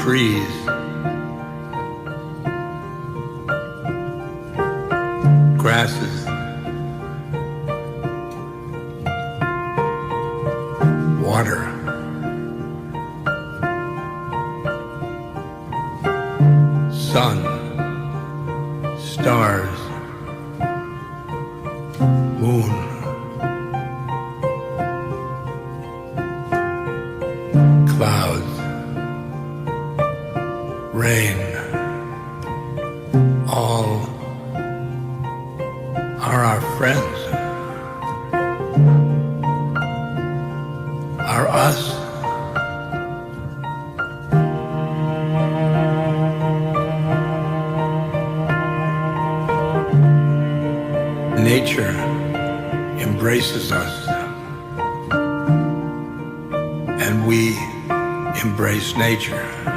trees, grasses, water, sun, stars, moon, clouds, rain, all are our friends, are us. Nature embraces us, and we embrace nature.